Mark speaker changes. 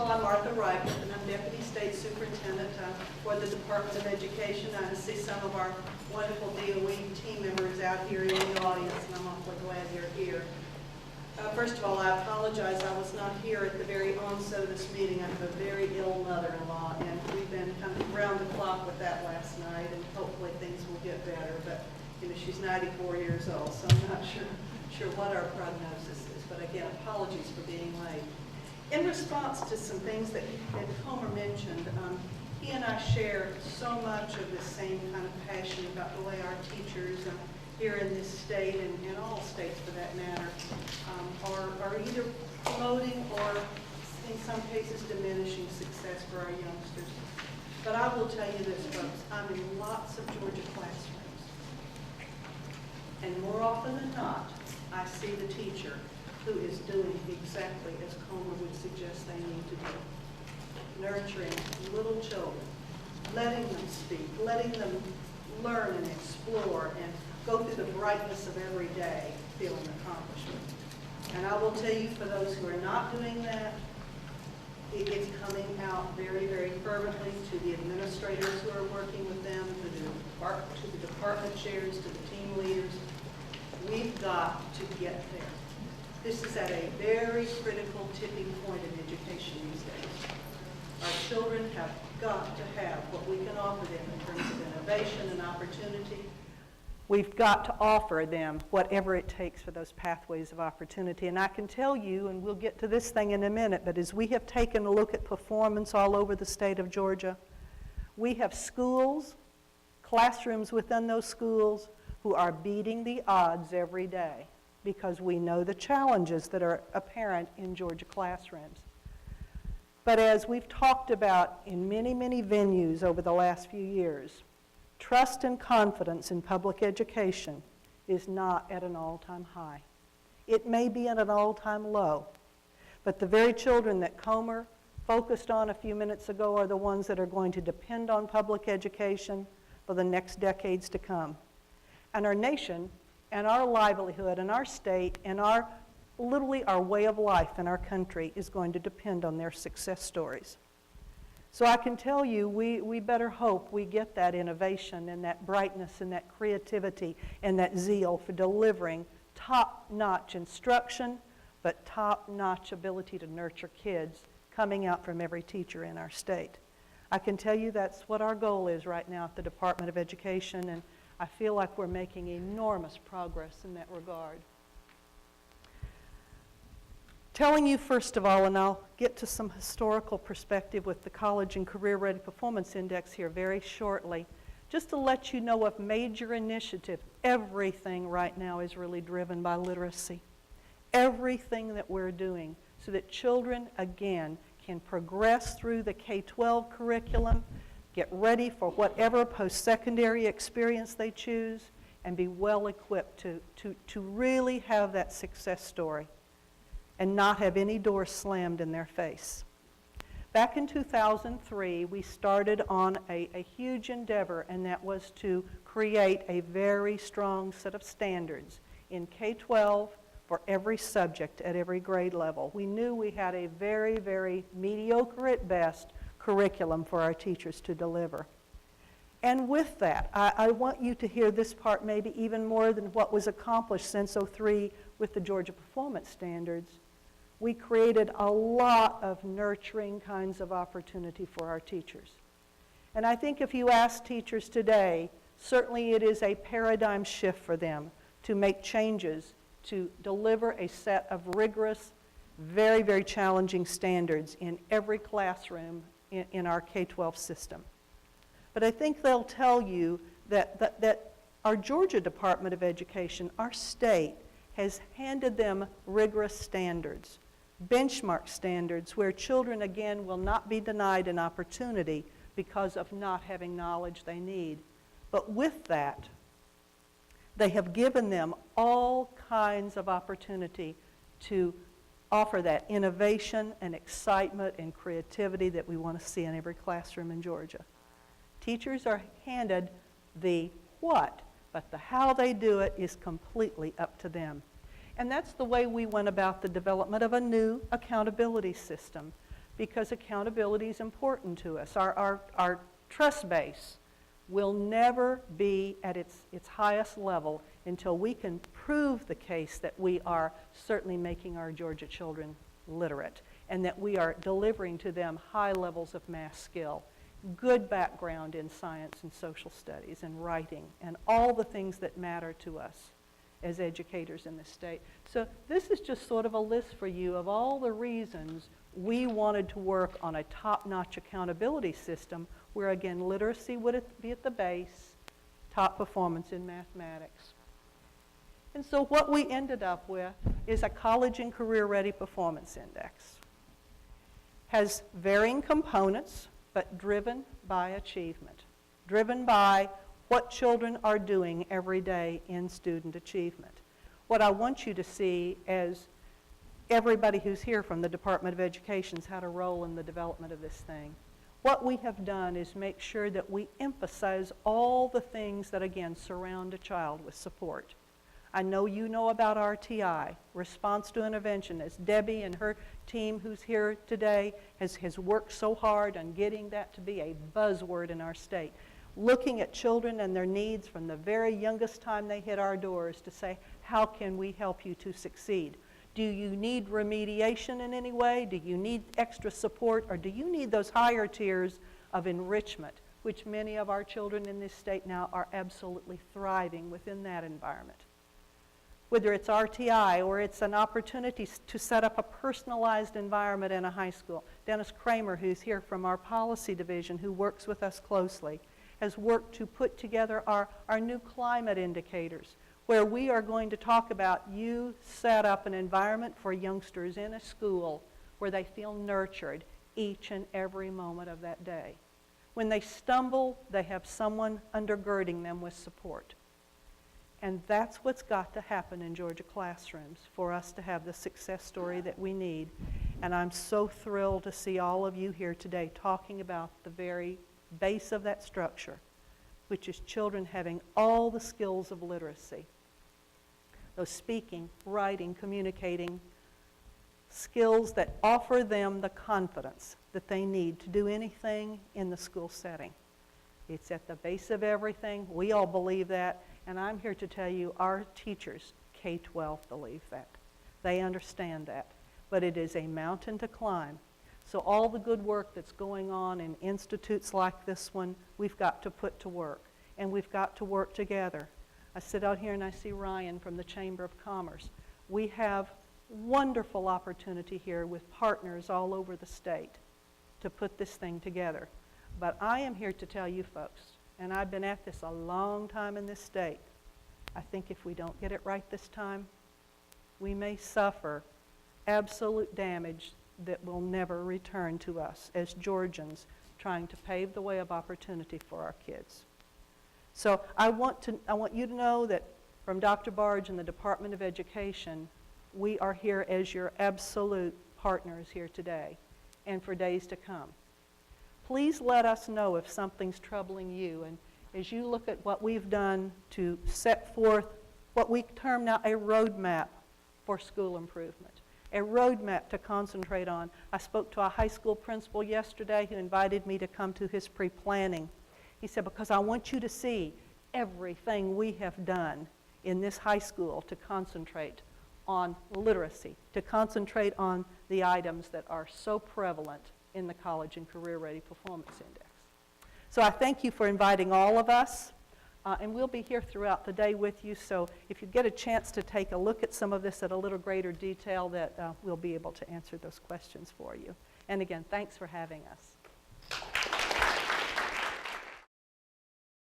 Speaker 1: all, I'm Martha Reichrath, and I'm Deputy State Superintendent for the Department of Education. I see some of our wonderful DOE team members out here in the audience, and I'm awfully glad you're here. First of all, I apologize. I was not here at the very onset of this meeting. I have a very ill mother-in-law, and we've been kind of round the clock with that last night, and hopefully things will get better. But you know, she's 94 years old, so I'm not sure what our prognosis is. But again, apologies for being late. In response to some things that Homer mentioned, he and I share so much of the same kind of passion about the way our teachers here in this state, and in all states for that matter, are either promoting or in some cases diminishing success for our youngsters. But I will tell you this, folks, I'm in lots of Georgia classrooms, and more often than not, I see the teacher who is doing exactly as Comer would suggest they need to do. Nurturing little children, letting them speak, letting them learn and explore and go through the brightness of every day, feeling accomplishment. And I will tell you, for those who are not doing that, it's coming out very, very fervently to the administrators who are working with them, to the department chairs, to the team leaders. We've got to get there. This is at a very critical tipping point in education these days. Our children have got to have what we can offer them in terms of innovation and opportunity. We've got to offer them whatever it takes for those pathways of opportunity. And I can tell you, and we'll get to this thing in a minute, but as we have taken a look at performance all over the state of Georgia, we have schools, classrooms within those schools who are beating the odds every day because we know the challenges that are apparent in Georgia classrooms. But as we've talked about in many, many venues over the last few years, trust and confidence in public education is not at an all-time high. It may be at an all-time low, but the very children that Comer focused on a few minutes ago are the ones that are going to depend on public education for the next decades to come. And our nation and our livelihood and our state and literally our way of life in our country is going to depend on their success stories. So I can tell you, we better hope we get that innovation and that brightness and that creativity and that zeal for delivering top-notch instruction, but top-notch ability to nurture kids coming out from every teacher in our state. I can tell you that's what our goal is right now at the Department of Education, and I feel like we're making enormous progress in that regard. Telling you, first of all, and I'll get to some historical perspective with the College and Career Ready Performance Index here very shortly, just to let you know of major initiative. Everything right now is really driven by literacy. Everything that we're doing so that children, again, can progress through the K-12 curriculum, get ready for whatever post-secondary experience they choose, and be well equipped to really have that success story and not have any door slammed in their face. Back in 2003, we started on a huge endeavor, and that was to create a very strong set of standards in K-12 for every subject at every grade level. We knew we had a very, very mediocre at best curriculum for our teachers to deliver. And with that, I want you to hear this part maybe even more than what was accomplished since '03 with the Georgia Performance Standards. We created a lot of nurturing kinds of opportunity for our teachers. And I think if you ask teachers today, certainly it is a paradigm shift for them to make changes to deliver a set of rigorous, very, very challenging standards in every classroom in our K-12 system. But I think they'll tell you that our Georgia Department of Education, our state, has handed them rigorous standards, benchmark standards, where children, again, will not be denied an opportunity because of not having knowledge they need. But with that, they have given them all kinds of opportunity to offer that innovation and excitement and creativity that we want to see in every classroom in Georgia. Teachers are handed the what, but the how they do it is completely up to them. And that's the way we went about the development of a new accountability system, because accountability is important to us. Our trust base will never be at its highest level until we can prove the case that we are certainly making our Georgia children literate and that we are delivering to them high levels of math skill, good background in science and social studies and writing and all the things that matter to us as educators in this state. So this is just sort of a list for you of all the reasons we wanted to work on a top-notch accountability system where, again, literacy would be at the base, top performance in mathematics. And so what we ended up with is a college and career-ready performance index. Has varying components, but driven by achievement, driven by what children are doing every day in student achievement. What I want you to see as everybody who's here from the Department of Education's had a role in the development of this thing. What we have done is make sure that we emphasize all the things that, again, surround a child with support. I know you know about RTI, response to intervention, as Debbie and her team who's here today has worked so hard on getting that to be a buzzword in our state. Looking at children and their needs from the very youngest time they hit our doors to say, how can we help you to succeed? Do you need remediation in any way? Do you need extra support? Or do you need those higher tiers of enrichment, which many of our children in this state now are absolutely thriving within that environment? Whether it's RTI or it's an opportunity to set up a personalized environment in a high school. Dennis Kramer, who's here from our policy division, who works with us closely, has worked to put together our new climate indicators, where we are going to talk about you set up an environment for youngsters in a school where they feel nurtured each and every moment of that day. When they stumble, they have someone undergirding them with support. And that's what's got to happen in Georgia classrooms for us to have the success story that we need. And I'm so thrilled to see all of you here today talking about the very base of that structure, which is children having all the skills of literacy. Those speaking, writing, communicating skills that offer them the confidence that they need to do anything in the school setting. It's at the base of everything. We all believe that. And I'm here to tell you our teachers, K-12, believe that. They understand that. But it is a mountain to climb. So all the good work that's going on in institutes like this one, we've got to put to work. And we've got to work together. I sit out here and I see Ryan from the Chamber of Commerce. We have wonderful opportunity here with partners all over the state to put this thing together. But I am here to tell you folks, and I've been at this a long time in this state, I think if we don't get it right this time, we may suffer absolute damage that will never return to us as Georgians trying to pave the way of opportunity for our kids. So I want you to know that from Dr. Barge and the Department of Education, we are here as your absolute partners here today and for days to come. Please let us know if something's troubling you. And as you look at what we've done to set forth what we term now a roadmap for school improvement, a roadmap to concentrate on. I spoke to a high school principal yesterday who invited me to come to his pre-planning. He said, because I want you to see everything we have done in this high school to concentrate on literacy, to concentrate on the items that are so prevalent in the College and Career Ready Performance Index. So I thank you for inviting all of us, and we'll be here throughout the day with you, so if you get a chance to take a look at some of this at a little greater detail, that we'll be able to answer those questions for you. And again, thanks for having us.